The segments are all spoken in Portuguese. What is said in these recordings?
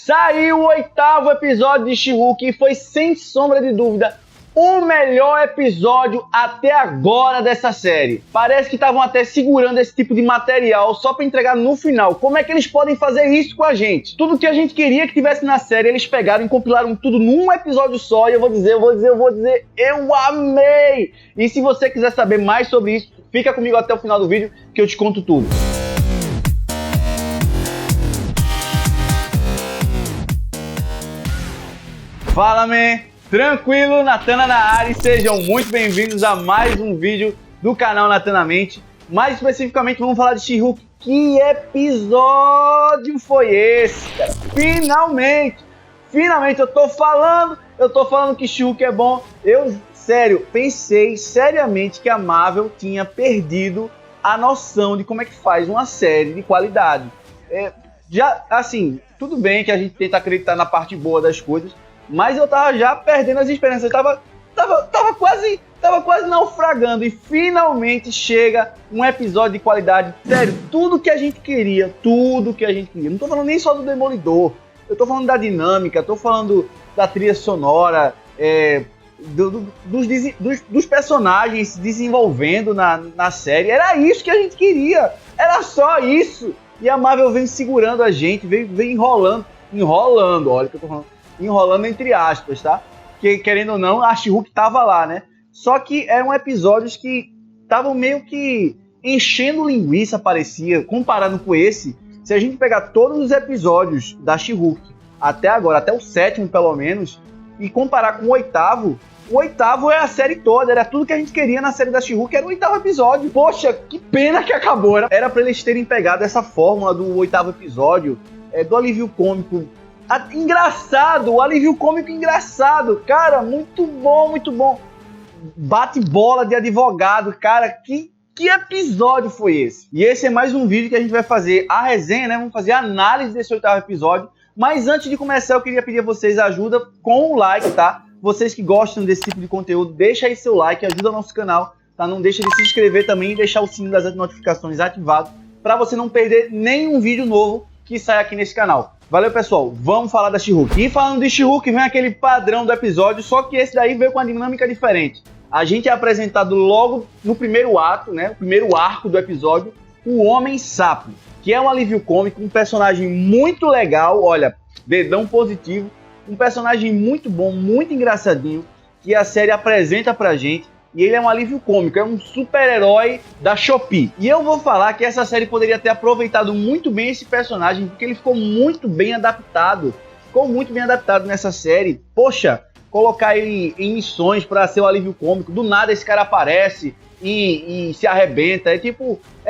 Saiu o 8º episódio de She-Hulk e foi, sem sombra de dúvida, o melhor episódio até agora dessa série. Parece que estavam até segurando esse tipo de material só para entregar no final. Como é que eles podem fazer isso com a gente? Tudo que a gente queria que tivesse na série, eles pegaram e compilaram tudo num episódio só. E eu vou dizer, eu amei! E se você quiser saber mais sobre isso, fica comigo até o final do vídeo que eu te conto tudo. Fala, man! Tranquilo, Natana na área, e sejam muito bem-vindos a mais um vídeo do canal Natanamente. Mais especificamente, vamos falar de She-Hulk. Que episódio foi esse, cara? Finalmente eu tô falando que She-Hulk é bom. Eu, sério, pensei seriamente que a Marvel tinha perdido a noção de como é que faz uma série de qualidade. Já, assim, tudo bem que a gente tenta acreditar na parte boa das coisas, mas eu tava já perdendo as esperanças, eu tava quase naufragando, e finalmente chega um episódio de qualidade. Sério, tudo que a gente queria. Não tô falando nem só do Demolidor, eu tô falando da dinâmica, tô falando da trilha sonora, dos personagens se desenvolvendo na série. Era isso que a gente queria, era só isso. E a Marvel vem segurando a gente, vem enrolando, olha o que eu tô falando. Enrolando entre aspas, tá? Porque, querendo ou não, a She-Hulk tava lá, né? Só que eram episódios que estavam meio que enchendo linguiça, parecia, comparado com esse. Se a gente pegar todos os episódios da She-Hulk até agora, até o 7º pelo menos, e comparar com o 8º, o 8º é a série toda, era tudo que a gente queria na série da She-Hulk, era o 8º episódio. Poxa, que pena que acabou. Era pra eles terem pegado essa fórmula do 8º episódio, do alívio cômico engraçado, o alívio cômico engraçado, cara, muito bom. Bate-bola de advogado, cara, que episódio foi esse? E esse é mais um vídeo que a gente vai fazer a resenha, né? Vamos fazer a análise desse 8º episódio. Mas antes de começar, eu queria pedir a vocês ajuda com o like, tá? Vocês que gostam desse tipo de conteúdo, deixa aí seu like, ajuda o nosso canal, tá? Não deixa de se inscrever também e deixar o sininho das notificações ativado para você não perder nenhum vídeo novo que sai aqui nesse canal. Valeu, pessoal, vamos falar da She-Hulk. E falando de She-Hulk, vem aquele padrão do episódio, só que esse daí veio com uma dinâmica diferente. A gente é apresentado logo no primeiro ato, né, o primeiro arco do episódio, o Homem-Sapo, que é um alívio cômico, um personagem muito legal, olha, dedão positivo, um personagem muito bom, muito engraçadinho, que a série apresenta pra gente. E ele é um alívio cômico, é um super-herói da Shopee. E eu vou falar que essa série poderia ter aproveitado muito bem esse personagem, porque ele ficou muito bem adaptado. Nessa série. Poxa, colocar ele em missões para ser um alívio cômico, do nada esse cara aparece e se arrebenta. É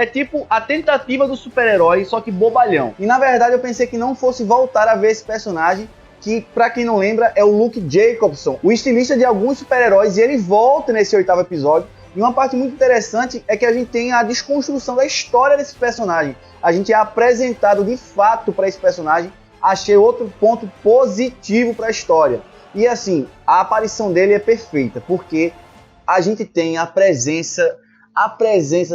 tipo a tentativa do super-herói, só que bobalhão. E na verdade eu pensei que não fosse voltar a ver esse personagem, que, pra quem não lembra, é o Luke Jacobson, o estilista de alguns super-heróis, e ele volta nesse 8º episódio. E uma parte muito interessante é que a gente tem a desconstrução da história desse personagem. A gente é apresentado de fato para esse personagem. Achei outro ponto positivo para a história. E assim, a aparição dele é perfeita, porque a gente tem a presença,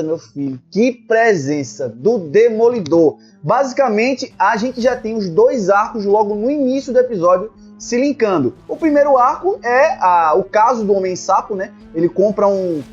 meu filho, que presença do Demolidor. Basicamente, a gente já tem os dois arcos logo no início do episódio se linkando. O primeiro arco é o caso do Homem-Sapo, né? Ele compra um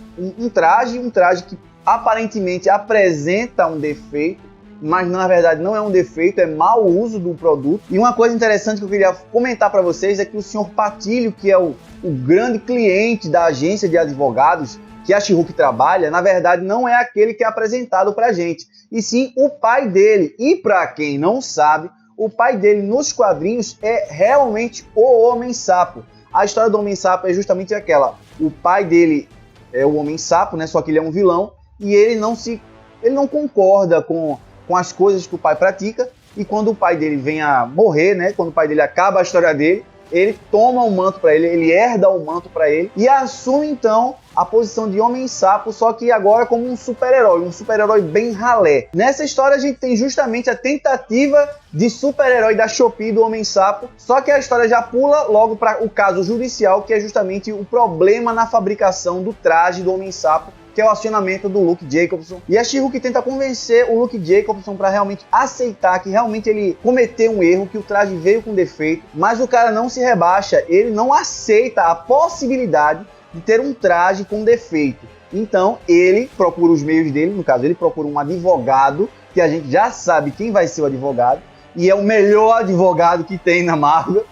traje que aparentemente apresenta um defeito, mas na verdade não é um defeito, é mau uso do produto. E uma coisa interessante que eu queria comentar para vocês é que o Sr. Patilho, que é o grande cliente da agência de advogados que a She-Hulk trabalha, na verdade não é aquele que é apresentado pra gente, e sim o pai dele. E pra quem não sabe, o pai dele nos quadrinhos é realmente o Homem-Sapo. A história do Homem-Sapo é justamente aquela: o pai dele é o Homem-Sapo, né? Só que ele é um vilão, e ele não concorda com as coisas que o pai pratica, e quando o pai dele vem a morrer, né? Quando o pai dele acaba a história dele, ele toma o manto para ele herda o manto para ele e assume então a posição de Homem-Sapo, só que agora como um super-herói bem ralé. Nessa história a gente tem justamente a tentativa de super-herói da Shopee do Homem-Sapo, só que a história já pula logo para o caso judicial, que é justamente o problema na fabricação do traje do Homem-Sapo, que é o acionamento do Luke Jacobson. E a She-Hulk tenta convencer o Luke Jacobson para realmente aceitar que realmente ele cometeu um erro, que o traje veio com defeito, mas o cara não se rebaixa, ele não aceita a possibilidade de ter um traje com defeito. Então ele procura os meios dele, no caso ele procura um advogado, que a gente já sabe quem vai ser o advogado, e é o melhor advogado que tem na Marvel.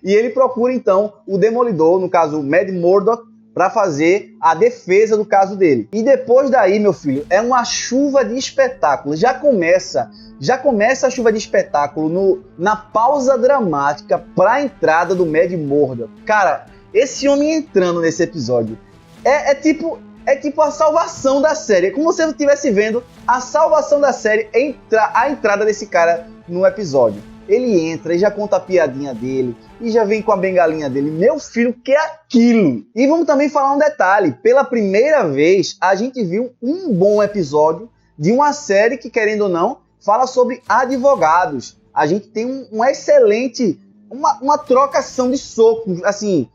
E ele procura então o Demolidor, no caso o Matt Murdock, para fazer a defesa do caso dele. E depois daí, meu filho, é uma chuva de espetáculo. Já começa a chuva de espetáculo na pausa dramática para a entrada do Matt Murdock. Cara, esse homem entrando nesse episódio é tipo a salvação da série. É como se você estivesse vendo a salvação da série, a entrada desse cara no episódio. Ele entra e já conta a piadinha dele, e já vem com a bengalinha dele. Meu filho, que é aquilo? E vamos também falar um detalhe. Pela primeira vez, a gente viu um bom episódio de uma série que, querendo ou não, fala sobre advogados. A gente tem uma excelente, uma trocação de socos, assim,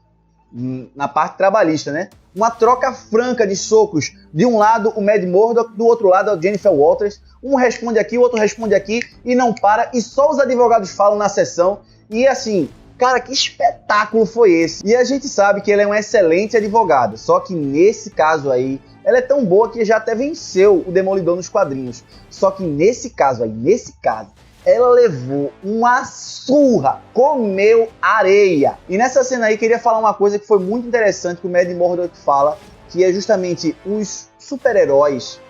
na parte trabalhista, né? Uma troca franca de socos. De um lado o Matt Murdock, do outro lado a Jennifer Walters. Um responde aqui, o outro responde aqui e não para. E só os advogados falam na sessão. E assim, cara, que espetáculo foi esse? E a gente sabe que ele é um excelente advogado. Só que nesse caso aí, ela é tão boa que já até venceu o Demolidor nos quadrinhos. Só que nesse caso, ela levou uma surra, comeu areia. E nessa cena aí, queria falar uma coisa que foi muito interessante que o Matt Murdock fala, que é justamente os super-heróis,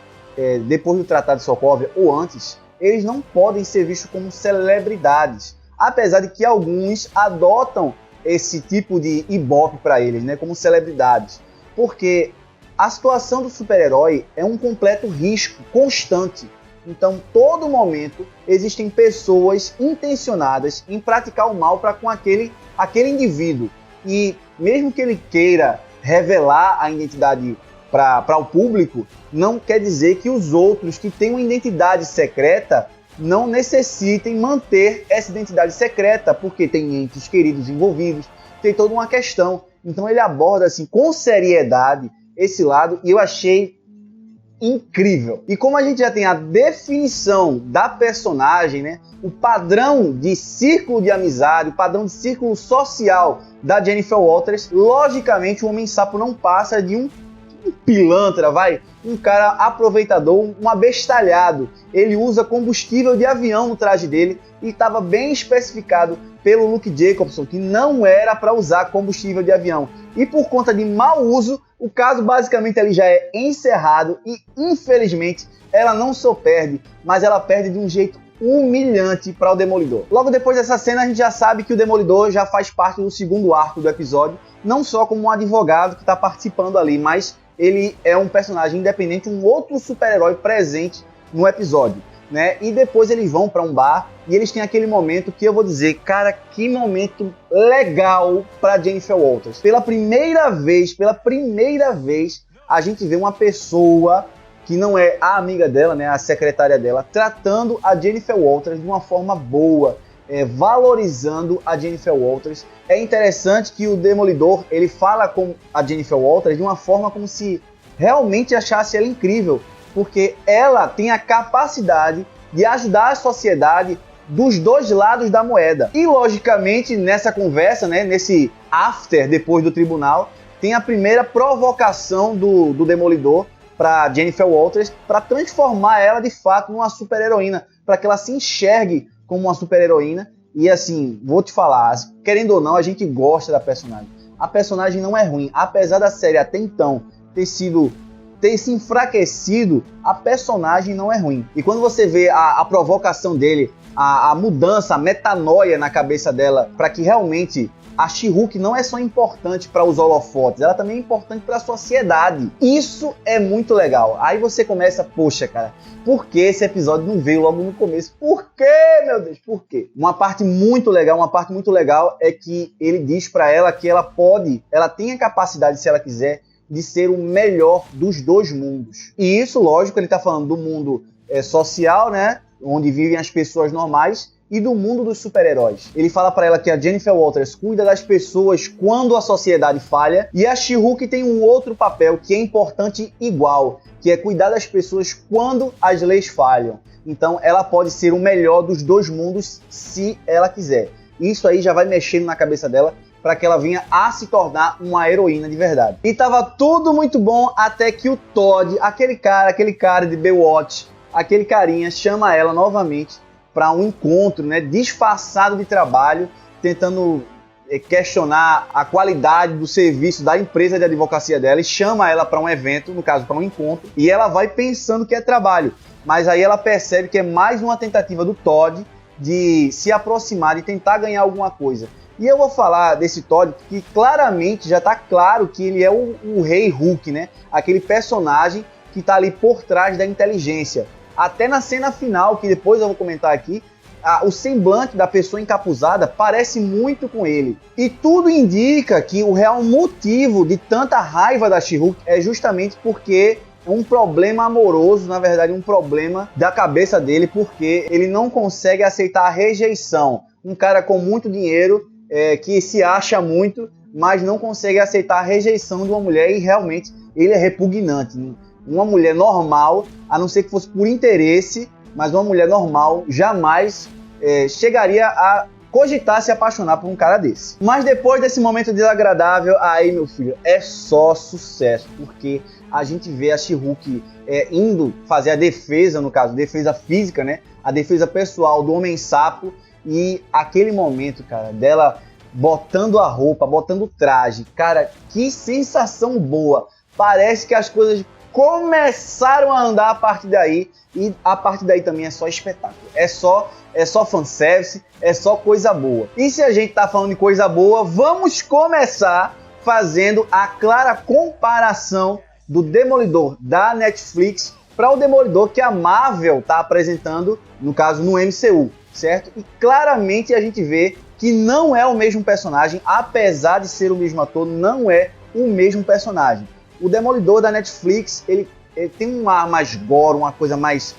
depois do Tratado de Sokovia, ou antes, eles não podem ser vistos como celebridades. Apesar de que alguns adotam esse tipo de ibope para eles, né, como celebridades. Porque a situação do super-herói é um completo risco constante. Então, todo momento, existem pessoas intencionadas em praticar o mal para com aquele indivíduo. E mesmo que ele queira revelar a identidade para o público, não quer dizer que os outros que têm uma identidade secreta não necessitem manter essa identidade secreta, porque tem entes queridos envolvidos, tem toda uma questão. Então, ele aborda assim, com seriedade esse lado, e eu achei incrível. E como a gente já tem a definição da personagem, né, o padrão de círculo de amizade, o padrão de círculo social da Jennifer Walters, logicamente o Homem-Sapo não passa de um pilantra, um cara aproveitador, um abestalhado. Ele usa combustível de avião no traje dele e estava bem especificado pelo Luke Jacobson que não era para usar combustível de avião. E por conta de mau uso, o caso basicamente ali já é encerrado e, infelizmente, ela não só perde, mas ela perde de um jeito humilhante para o Demolidor. Logo depois dessa cena, a gente já sabe que o Demolidor já faz parte do segundo arco do episódio, não só como um advogado que está participando ali, mas ele é um personagem independente, um outro super-herói presente no episódio, né? E depois eles vão para um bar e eles têm aquele momento que eu vou dizer, cara, que momento legal para Jennifer Walters. Pela primeira vez, a gente vê uma pessoa que não é a amiga dela, né, a secretária dela, tratando a Jennifer Walters de uma forma boa, valorizando a Jennifer Walters. É interessante que o Demolidor, ele fala com a Jennifer Walters de uma forma como se realmente achasse ela incrível, porque ela tem a capacidade de ajudar a sociedade dos dois lados da moeda. E logicamente nessa conversa, né, nesse after depois do tribunal, tem a primeira provocação do Demolidor para Jennifer Walters, para transformar ela de fato numa super-heroína, para que ela se enxergue como uma super-heroína. E assim, vou te falar, querendo ou não, a gente gosta da personagem. A personagem não é ruim, apesar da série até então ter se enfraquecido, a personagem não é ruim. E quando você vê a provocação dele, a mudança, a metanoia na cabeça dela, para que realmente a She-Hulk não é só importante para os holofotes, ela também é importante para a sociedade. Isso é muito legal. Aí você começa, poxa, cara, por que esse episódio não veio logo no começo? Por quê, meu Deus, por quê? Uma parte muito legal é que ele diz para ela que ela tem a capacidade, se ela quiser, de ser o melhor dos dois mundos. E isso, lógico, ele está falando do mundo social, né, onde vivem as pessoas normais, e do mundo dos super-heróis. Ele fala pra ela que a Jennifer Walters cuida das pessoas quando a sociedade falha, e a She-Hulk tem um outro papel que é importante igual, que é cuidar das pessoas quando as leis falham. Então ela pode ser o melhor dos dois mundos se ela quiser. Isso aí já vai mexendo na cabeça dela para que ela venha a se tornar uma heroína de verdade. E tava tudo muito bom até que o Todd, aquele cara de Baywatch, aquele carinha, chama ela novamente para um encontro, né, disfarçado de trabalho, tentando questionar a qualidade do serviço da empresa de advocacia dela, e chama ela para um evento, no caso para um encontro, e ela vai pensando que é trabalho, mas aí ela percebe que é mais uma tentativa do Todd de se aproximar, de tentar ganhar alguma coisa. E eu vou falar desse Todd que claramente já está claro que ele é o Rei Hulk, né? Aquele personagem que está ali por trás da inteligência. Até na cena final, que depois eu vou comentar aqui, o semblante da pessoa encapuzada parece muito com ele. E tudo indica que o real motivo de tanta raiva da She-Hulk é justamente porque é um problema amoroso, na verdade um problema da cabeça dele, porque ele não consegue aceitar a rejeição. Um cara com muito dinheiro, que se acha muito, mas não consegue aceitar a rejeição de uma mulher, e realmente ele é repugnante. Uma mulher normal, a não ser que fosse por interesse, mas uma mulher normal jamais chegaria a cogitar se apaixonar por um cara desse. Mas depois desse momento desagradável, aí, meu filho, é só sucesso, porque a gente vê a She-Hulk indo fazer a defesa, no caso, defesa física, né? A defesa pessoal do Homem-Sapo, e aquele momento, cara, dela botando a roupa, botando o traje, cara, que sensação boa. Parece que as coisas começaram a andar a partir daí, e a partir daí também é só espetáculo. É só fanservice, é só coisa boa. E se a gente tá falando de coisa boa, vamos começar fazendo a clara comparação do Demolidor da Netflix para o Demolidor que a Marvel tá apresentando, no caso no MCU, certo? E claramente a gente vê que não é o mesmo personagem, apesar de ser o mesmo ator, não é o mesmo personagem. O Demolidor da Netflix, ele tem um ar mais gore, uma coisa mais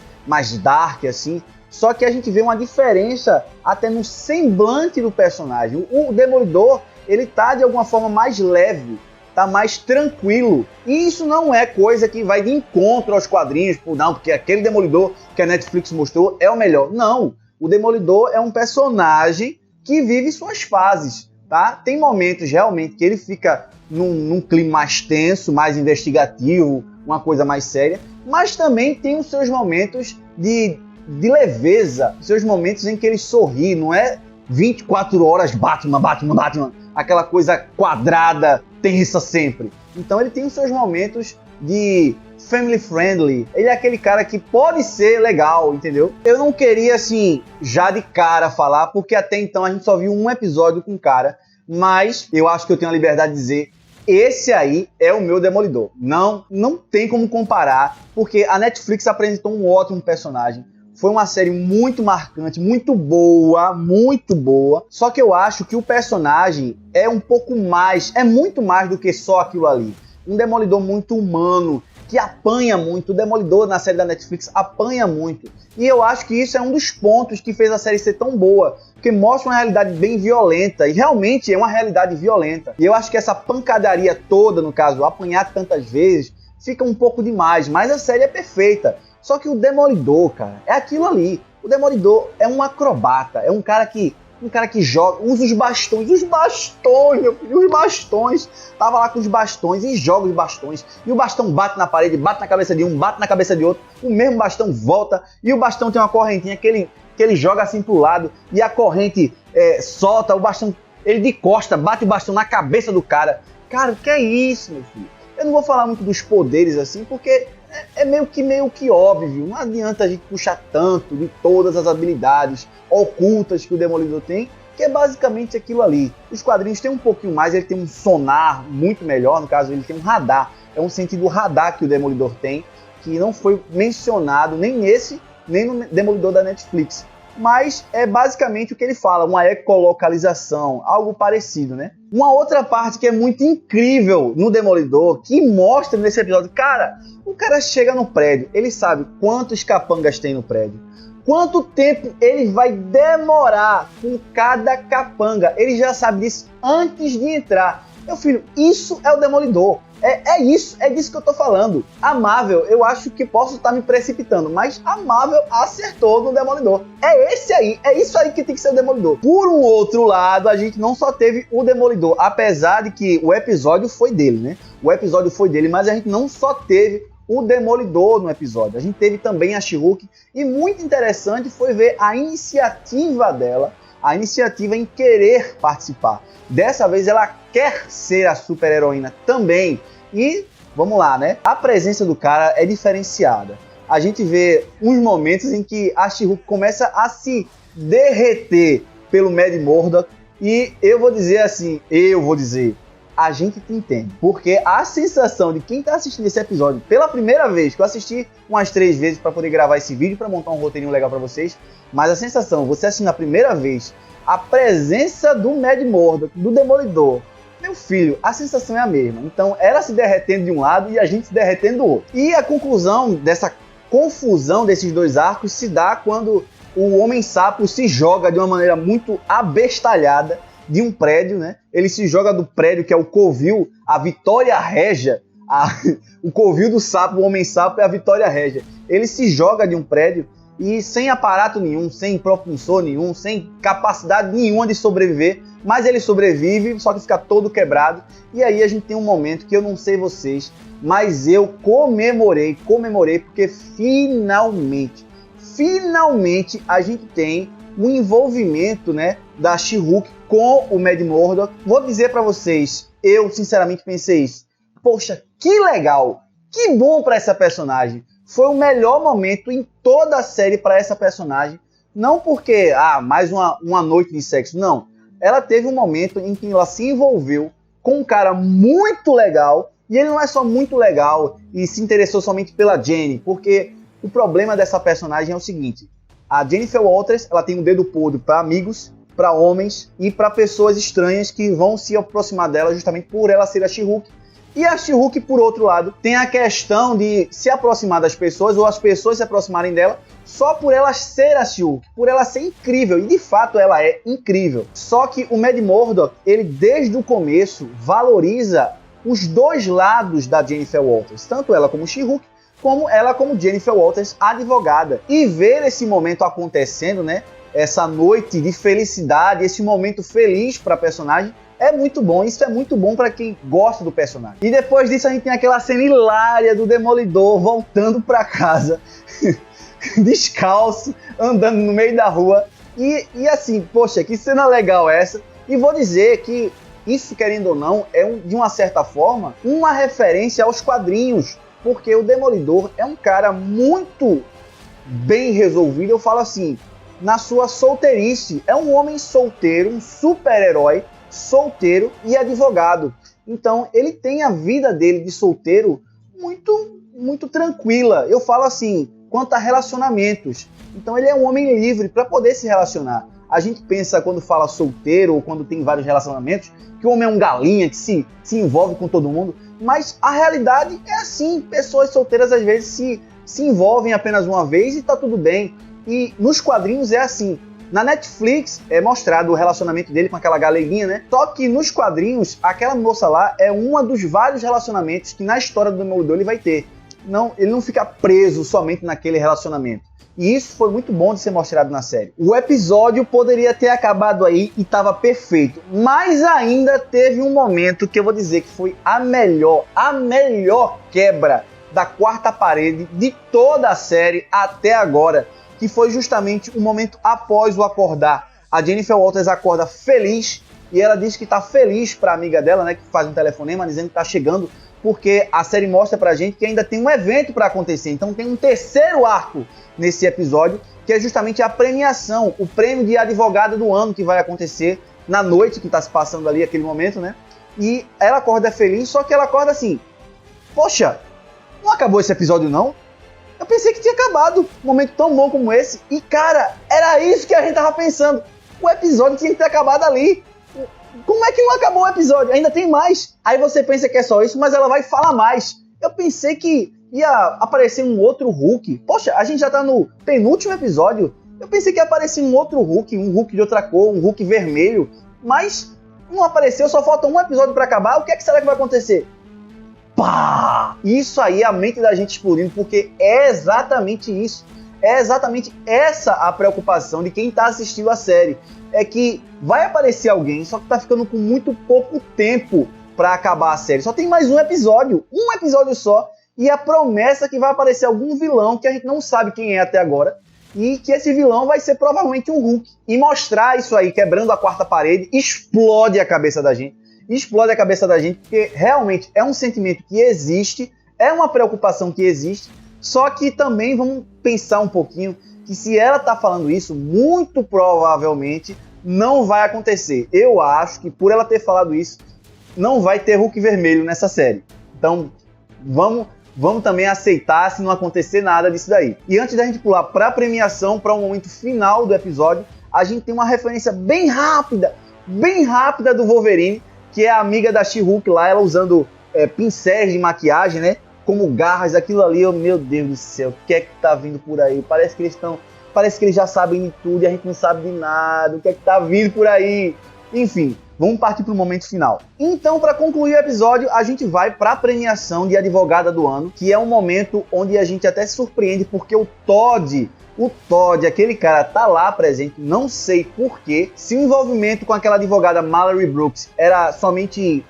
dark, assim, só que a gente vê uma diferença até no semblante do personagem. O Demolidor, ele tá de alguma forma mais leve, tá mais tranquilo, e isso não é coisa que vai de encontro aos quadrinhos, não, porque aquele Demolidor que a Netflix mostrou é o melhor. Não, o Demolidor é um personagem que vive suas fases, tá? Tem momentos realmente que ele fica num clima mais tenso, mais investigativo, uma coisa mais séria, mas também tem os seus momentos de leveza, seus momentos em que ele sorri, não é 24 horas Batman, aquela coisa quadrada, tensa sempre. Então ele tem os seus momentos de family friendly, ele é aquele cara que pode ser legal, entendeu? Eu não queria, assim, já de cara falar, porque até então a gente só viu um episódio com o cara, mas eu acho que eu tenho a liberdade de dizer, esse aí é o meu Demolidor. Não tem como comparar, porque a Netflix apresentou um ótimo personagem. Foi uma série muito marcante, muito boa, só que eu acho que o personagem é um pouco mais, é muito mais do que só aquilo ali. Um Demolidor muito humano, que apanha muito. O Demolidor na série da Netflix apanha muito. E eu acho que isso é um dos pontos que fez a série ser tão boa, porque mostra uma realidade bem violenta, e realmente é uma realidade violenta. E eu acho que essa pancadaria toda, no caso, apanhar tantas vezes, fica um pouco demais, mas a série é perfeita. Só que o Demolidor, cara, é aquilo ali. O Demolidor é um acrobata, é um cara que joga, usa os bastões, meu filho, os bastões. Tava lá com os bastões e joga os bastões. E o bastão bate na parede, bate na cabeça de um, bate na cabeça de outro. O mesmo bastão volta, e o bastão tem uma correntinha que ele joga assim pro lado, e a corrente solta o bastão, ele de costa, bate o bastão na cabeça do cara. Cara, o que é isso, meu filho? Eu não vou falar muito dos poderes assim, porque é meio que óbvio. Não adianta a gente puxar tanto de todas as habilidades ocultas que o Demolidor tem, que é basicamente aquilo ali. Os quadrinhos têm um pouquinho mais, ele tem um sonar muito melhor, no caso ele tem um radar. É um sentido radar que o Demolidor tem, que não foi mencionado nem nesse, nem no Demolidor da Netflix. Mas é basicamente o que ele fala, uma ecolocalização, algo parecido, né? Uma outra parte que é muito incrível no Demolidor, que mostra nesse episódio, cara, o cara chega no prédio, ele sabe quantos capangas tem no prédio, quanto tempo ele vai demorar com cada capanga. Ele já sabe disso antes de entrar. Meu filho, isso é o Demolidor. É isso, é disso que eu tô falando. A Marvel, eu acho que posso estar me precipitando, mas a Marvel acertou no Demolidor. É esse aí, é isso aí que tem que ser o Demolidor. Por um outro lado, a gente não só teve o Demolidor, apesar de que o episódio foi dele, né? O episódio foi dele, mas a gente não só teve o Demolidor no episódio. A gente teve também a She-Hulk, e muito interessante foi ver a iniciativa dela, a iniciativa em querer participar. Dessa vez ela quer ser a super-heroína também. E, vamos lá, né? A presença do cara é diferenciada. A gente vê uns momentos em que a She-Hulk começa a se derreter pelo Matt Murdock. E eu vou dizer assim, a gente te entende. Porque a sensação de quem tá assistindo esse episódio pela primeira vez, que eu assisti umas 3 vezes para poder gravar esse vídeo, para montar um roteirinho legal para vocês, mas a sensação, você assistindo a primeira vez, a presença do Matt Murdock, do Demolidor, meu filho, a sensação é a mesma. Então, ela se derretendo de um lado e a gente se derretendo do outro. E a conclusão dessa confusão desses dois arcos se dá quando o Homem-Sapo se joga de uma maneira muito abestalhada de um prédio, né? Ele se joga do prédio que é o Covil, a Vitória Régia, o Covil do Sapo, o Homem-Sapo é a Vitória Régia. Ele se joga de um prédio e sem aparato nenhum, sem propulsor nenhum, sem capacidade nenhuma de sobreviver, mas ele sobrevive, só que fica todo quebrado. E aí a gente tem um momento que eu não sei vocês, mas eu comemorei, porque finalmente a gente tem um envolvimento, né, da She-Hulk com o Matt Murdock. Vou dizer pra vocês, eu sinceramente pensei isso. Poxa, que legal, que bom pra essa personagem. Foi o melhor momento em toda a série pra essa personagem. Não porque, mais uma noite de sexo, não. Ela teve um momento em que ela se envolveu com um cara muito legal. E ele não é só muito legal e se interessou somente pela Jenny. Porque o problema dessa personagem é o seguinte. A Jennifer Walters, ela tem um dedo podre para amigos, para homens e para pessoas estranhas que vão se aproximar dela justamente por ela ser a She-Hulk. E a She-Hulk, por outro lado, tem a questão de se aproximar das pessoas ou as pessoas se aproximarem dela só por ela ser a She-Hulk, por ela ser incrível. E de fato ela é incrível. Só que o Matt Murdock, ele desde o começo valoriza os dois lados da Jennifer Walters, tanto ela como She-Hulk, como ela como Jennifer Walters, advogada. E ver esse momento acontecendo, né? Essa noite de felicidade, esse momento feliz para a personagem, é muito bom. Isso é muito bom para quem gosta do personagem. E depois disso a gente tem aquela cena hilária do Demolidor voltando para casa, descalço, andando no meio da rua. E assim, poxa, que cena legal essa. E vou dizer que isso, querendo ou não, é de uma certa forma uma referência aos quadrinhos. Porque o Demolidor é um cara muito bem resolvido, eu falo assim, na sua solteirice. É um homem solteiro, um super-herói solteiro e advogado. Então ele tem a vida dele de solteiro muito tranquila. Eu falo assim, quanto a relacionamentos. Então ele é um homem livre para poder se relacionar. A gente pensa quando fala solteiro ou quando tem vários relacionamentos, que o homem é um galinha que se envolve com todo mundo. Mas a realidade é assim, pessoas solteiras às vezes se envolvem apenas uma vez e tá tudo bem. E nos quadrinhos é assim. Na Netflix é mostrado o relacionamento dele com aquela galeguinha, né? Só que nos quadrinhos, aquela moça lá é uma dos vários relacionamentos que na história do Demolidor ele vai ter. Não, ele não fica preso somente naquele relacionamento. E isso foi muito bom de ser mostrado na série. O episódio poderia ter acabado aí e estava perfeito. Mas ainda teve um momento que eu vou dizer que foi a melhor quebra da quarta parede de toda a série até agora. Que foi justamente o momento após o acordar. A Jennifer Walters acorda feliz e ela diz que está feliz para a amiga dela, né, que faz um telefonema dizendo que está chegando, porque a série mostra pra gente que ainda tem um evento para acontecer. Então tem um terceiro arco nesse episódio, que é justamente a premiação, o prêmio de advogada do ano que vai acontecer na noite que está se passando ali, aquele momento, né? E ela acorda feliz, só que ela acorda assim, poxa, não acabou esse episódio não? Eu pensei que tinha acabado um momento tão bom como esse. E cara, era isso que a gente tava pensando. O episódio tinha que ter acabado ali. Como é que não acabou o episódio? Ainda tem mais. Aí você pensa que é só isso, mas ela vai falar mais. Eu pensei que ia aparecer um outro Hulk. Poxa, a gente já tá no penúltimo episódio. Eu pensei que ia aparecer um outro Hulk, um Hulk de outra cor, um Hulk vermelho. Mas não apareceu, só falta um episódio pra acabar. O que será que vai acontecer? Pá! Isso aí é a mente da gente explodindo, porque é exatamente isso. É exatamente essa a preocupação de quem tá assistindo a série. É que vai aparecer alguém, só que tá ficando com muito pouco tempo pra acabar a série. Só tem mais um episódio só. E a promessa que vai aparecer algum vilão que a gente não sabe quem é até agora. E que esse vilão vai ser provavelmente um Hulk. E mostrar isso aí, quebrando a quarta parede, explode a cabeça da gente. Explode a cabeça da gente, porque realmente é um sentimento que existe, é uma preocupação que existe, só que também vamos pensar um pouquinho que se ela tá falando isso, muito provavelmente não vai acontecer. Eu acho que por ela ter falado isso, não vai ter Hulk vermelho nessa série. Então, vamos também aceitar se não acontecer nada disso daí. E antes da gente pular para a premiação, para o momento final do episódio, a gente tem uma referência bem rápida do Wolverine, que é a amiga da She-Hulk lá, ela usando pincéis de maquiagem, né? Como garras, aquilo ali, meu Deus do céu, o que é que tá vindo por aí? Parece que eles já sabem de tudo e a gente não sabe de nada, o que é que tá vindo por aí? Enfim, vamos partir para o momento final. Então, para concluir o episódio, a gente vai para a premiação de advogada do ano, que é um momento onde a gente até se surpreende, porque o Todd, aquele cara, tá lá presente, não sei porquê. Se o envolvimento com aquela advogada Mallory Brooks era somente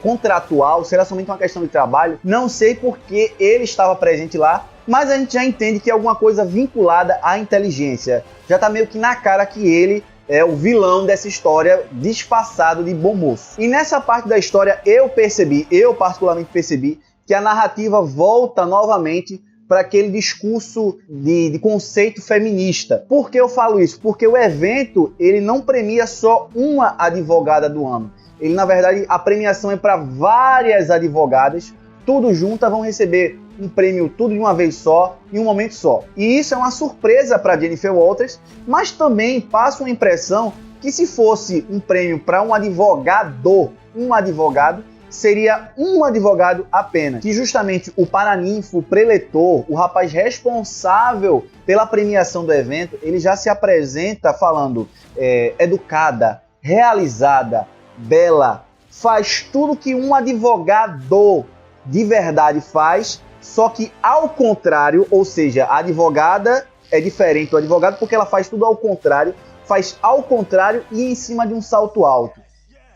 contratual, se era somente uma questão de trabalho, não sei porquê ele estava presente lá, mas a gente já entende que é alguma coisa vinculada à inteligência. Já tá meio que na cara que ele é o vilão dessa história, disfarçado de bom moço. E nessa parte da história eu particularmente percebi, que a narrativa volta novamente para aquele discurso de conceito feminista. Por que eu falo isso? Porque o evento, ele não premia só uma advogada do ano. Ele, na verdade, a premiação é para várias advogadas, tudo juntas vão receber um prêmio tudo de uma vez só, em um momento só. E isso é uma surpresa para Jennifer Walters, mas também passa uma impressão que se fosse um prêmio para um advogado, seria um advogado apenas. Que justamente o paraninfo, o preletor, o rapaz responsável pela premiação do evento, ele já se apresenta falando educada, realizada, bela, faz tudo que um advogado de verdade faz, só que ao contrário, ou seja, a advogada é diferente do advogado porque ela faz tudo ao contrário, e em cima de um salto alto.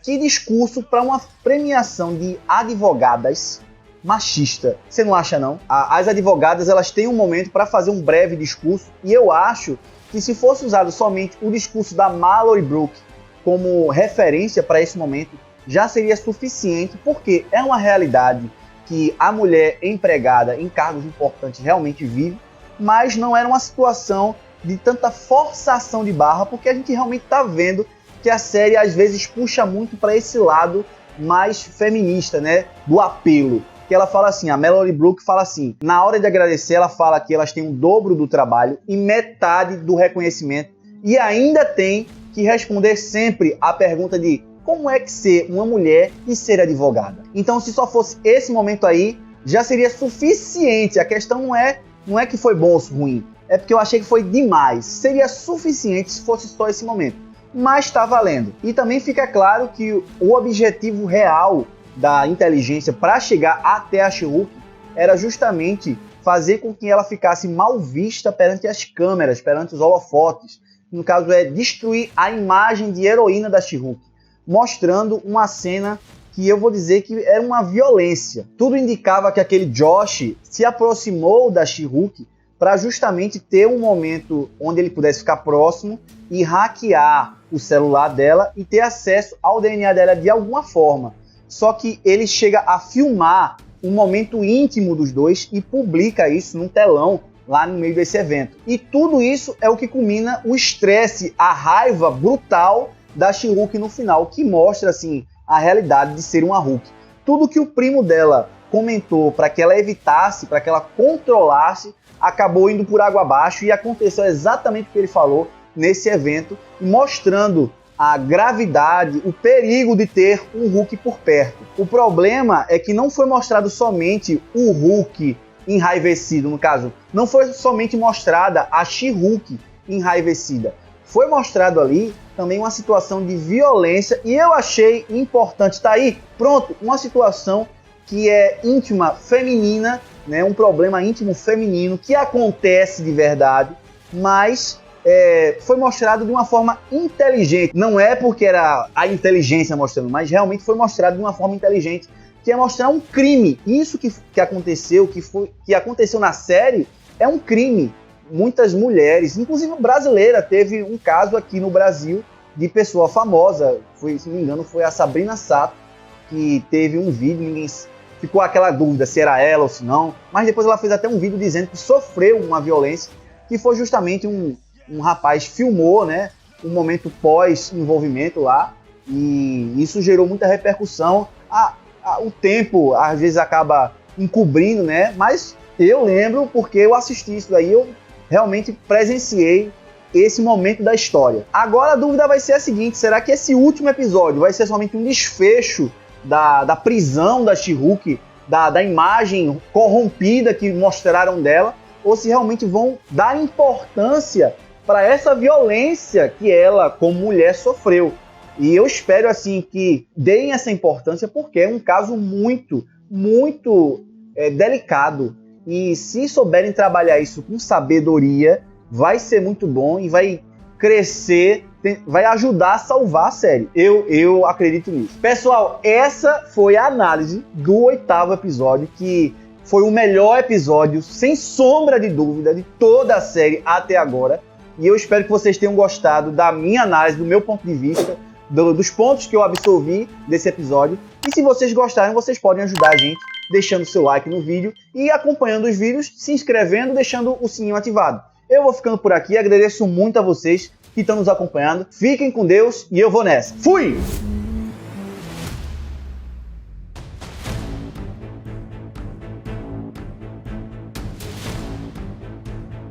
Que discurso para uma premiação de advogadas machista, você não acha não? As advogadas, elas têm um momento para fazer um breve discurso, e eu acho que se fosse usado somente o discurso da Mallory Brooks como referência para esse momento, já seria suficiente, porque é uma realidade que a mulher empregada em cargos importantes realmente vive, mas não era uma situação de tanta forçação de barra, porque a gente realmente está vendo que a série às vezes puxa muito para esse lado mais feminista, né, do apelo. Que ela fala assim, a Mallory Brooks fala assim, na hora de agradecer ela fala que elas têm o dobro do trabalho e metade do reconhecimento, e ainda tem que responder sempre a pergunta de como é que ser uma mulher e ser advogada. Então, se só fosse esse momento aí, já seria suficiente. A questão não é que foi bom ou ruim, é porque eu achei que foi demais. Seria suficiente se fosse só esse momento, mas está valendo. E também fica claro que o objetivo real da inteligência para chegar até a She-Hulk era justamente fazer com que ela ficasse mal vista perante as câmeras, perante os holofotes. No caso é destruir a imagem de heroína da She-Hulk, mostrando uma cena que eu vou dizer que era uma violência. Tudo indicava que aquele Josh se aproximou da She-Hulk para justamente ter um momento onde ele pudesse ficar próximo e hackear o celular dela e ter acesso ao DNA dela de alguma forma. Só que ele chega a filmar um momento íntimo dos dois e publica isso num telão lá no meio desse evento. E tudo isso é o que culmina o estresse, a raiva brutal da She-Hulk no final, que mostra assim a realidade de ser uma Hulk. Tudo que o primo dela comentou para que ela evitasse, para que ela controlasse, acabou indo por água abaixo e aconteceu exatamente o que ele falou nesse evento, mostrando a gravidade, o perigo de ter um Hulk por perto. O problema é que não foi mostrado somente o Hulk enraivecido, no caso. Não foi somente mostrada a She-Hulk enraivecida. Foi mostrado ali também uma situação de violência e eu achei importante. Tá aí, pronto, uma situação que é íntima feminina, né, um problema íntimo feminino que acontece de verdade, mas foi mostrado de uma forma inteligente. Não é porque era a inteligência mostrando, mas realmente foi mostrado de uma forma inteligente, que é mostrar um crime. Isso que aconteceu, que aconteceu na série, é um crime. Muitas mulheres, inclusive brasileira, teve um caso aqui no Brasil de pessoa famosa, se não me engano foi a Sabrina Sato, que teve um vídeo, ninguém ficou aquela dúvida se era ela ou se não, mas depois ela fez até um vídeo dizendo que sofreu uma violência, que foi justamente um rapaz filmou, né, um momento pós-envolvimento lá, e isso gerou muita repercussão. O tempo às vezes acaba encobrindo, né, mas eu lembro porque eu assisti isso daí, eu realmente presenciei esse momento da história. Agora a dúvida vai ser a seguinte: será que esse último episódio vai ser somente um desfecho da prisão da She-Hulk, da imagem corrompida que mostraram dela, ou se realmente vão dar importância para essa violência que ela, como mulher, sofreu? E eu espero assim que deem essa importância, porque é um caso muito, muito delicado. E se souberem trabalhar isso com sabedoria, vai ser muito bom e vai crescer, vai ajudar a salvar a série. Eu acredito nisso. Pessoal, essa foi a análise do 8º episódio, que foi o melhor episódio, sem sombra de dúvida, de toda a série até agora. E eu espero que vocês tenham gostado da minha análise, do meu ponto de vista, dos pontos que eu absorvi desse episódio. E se vocês gostaram, vocês podem ajudar a gente deixando seu like no vídeo e acompanhando os vídeos, se inscrevendo, deixando o sininho ativado. Eu vou ficando por aqui, agradeço muito a vocês que estão nos acompanhando. Fiquem com Deus e eu vou nessa. Fui!